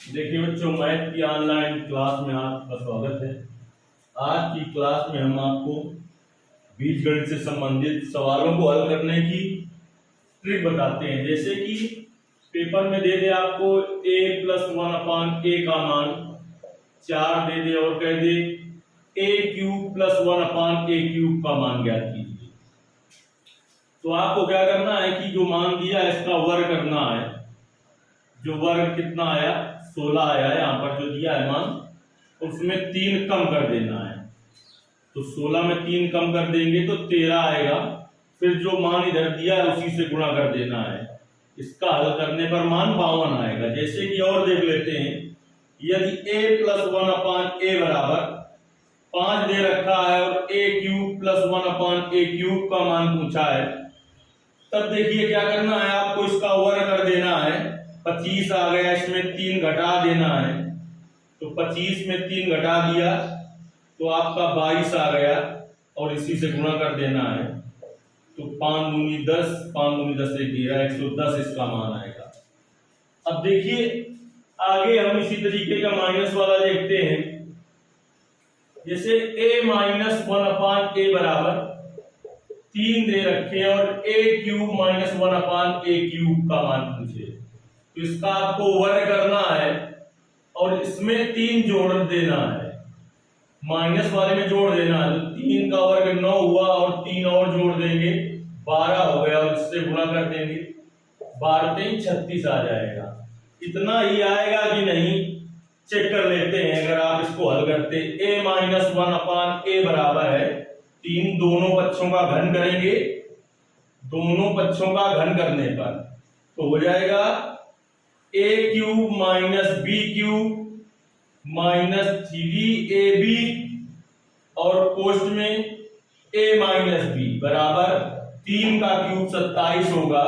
देखिए बच्चों, मैथ की ऑनलाइन क्लास में आपका स्वागत है। आज की क्लास में हम आपको बीजगणित से संबंधित सवालों को हल करने की ट्रिक बताते हैं। जैसे कि पेपर में दे दे आपको a + 1/a का मान 4 दे दे और कह दे a³ + 1/a³ का मान ज्ञात कीजिए। तो आपको क्या करना है कि जो मान दिया है इसका वर्ग करना है। जो वर्ग कितना आया, 16 आया। यहाँ पर जो दिया है मान, उसमें 3 कम कर देना है। तो 16 में 3 कम कर देंगे तो 13 आएगा। फिर जो मान इधर दिया है उसी से गुणा कर देना है। इसका हल करने पर मान 52 आएगा। जैसे कि और देख लेते हैं, यदि a + 1/a बराबर 5 दे रखा है और a³ + 1/a³ का मान पूछा है, तब देखिए क्या करना है, आपको इसका वर्ग कर देना है। 25 आ गया, इसमें 3 घटा देना है। तो 25 में 3 घटा दिया तो आपका 22 आ गया और इसी से गुणा कर देना है। तो 5 दूनी 10, 5 दूनी 10 से 13, 110 इसका मान आएगा। अब देखिए आगे हम इसी तरीके का माइनस वाला देखते हैं। जैसे a - 1/a बराबर 3 दे रखे और a³ - 1/a³ का मान पूछे, तो इसका आपको वर्ग करना है और इसमें 3 जोड़ देना है। माइनस वाले में जोड़ देना है। तो 3 का वर्ग 9 हुआ और 3 और जोड़ देंगे 12 हो गया और इससे गुणा कर देंगे। 12 3 36 आ जाएगा। इतना ही आएगा कि नहीं चेक कर लेते हैं। अगर आप इसको हल करते, a - 1/a बराबर है 3, दोनों पक्षों का घन करेंगे। दोनों पक्षों का घन करने पर तो हो जाएगा a³ - b³ - 3ab और कोष्ठ में a - b बराबर 3 का क्यूब 27 होगा।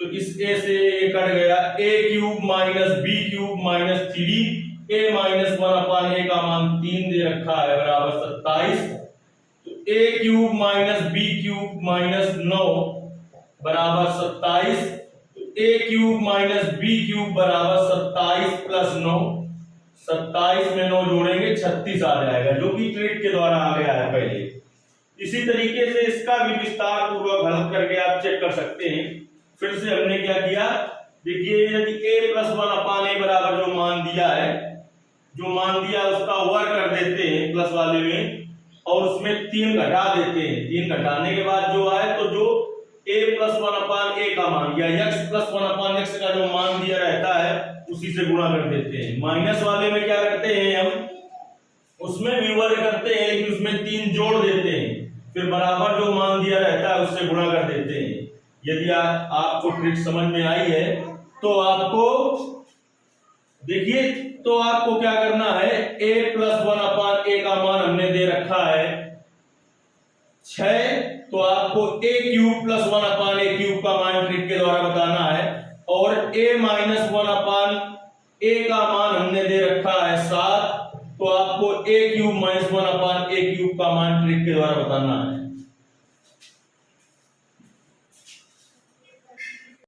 तो इस a से ये कट गया। a³ - b³ - 3a - 1/a का मान 3 दे रखा है बराबर 27। तो a³ - b³ - 9 बराबर 27। a³ - b³ बराबर 27 + 9, 27 में 9 जोड़ेंगे 36 आ जाएगा, जो कि ट्रिक के द्वारा आ गया है पहले। इसी तरीके से इसका भी विस्तार पूर्वक हल करके आप चेक कर सकते हैं। फिर से हमने क्या किया, देखिए यदि a + 1/a बराबर जो मान दिया है, उसका वर्ग कर देते हैं प्लस वाले में और उसमें 3 घटा देते हैं। 3 घटाने के बाद जो आए तो जो a + 1/a का मान या x + 1/x का जो मान दिया रहता है उसी से गुणा कर देते हैं। माइनस वाले में क्या करते हैं, हम उसमें भी वर्ग करते हैं लेकिन उसमें 3 जोड़ देते हैं। फिर बराबर जो मान दिया रहता है उससे गुणा कर देते हैं। यदि आपको ट्रिक समझ में आई है तो आपको देखिए, तो आपको क्या करना है, a + 1/a का मान हमने दे रखा है 6, तो आपको a³ + 1/a³ का मान ट्रिक के द्वारा बताना है। और a - 1/a का मान हमने दे रखा है 7, तो आपको a³ - 1/a³ का मान ट्रिक के द्वारा बताना है।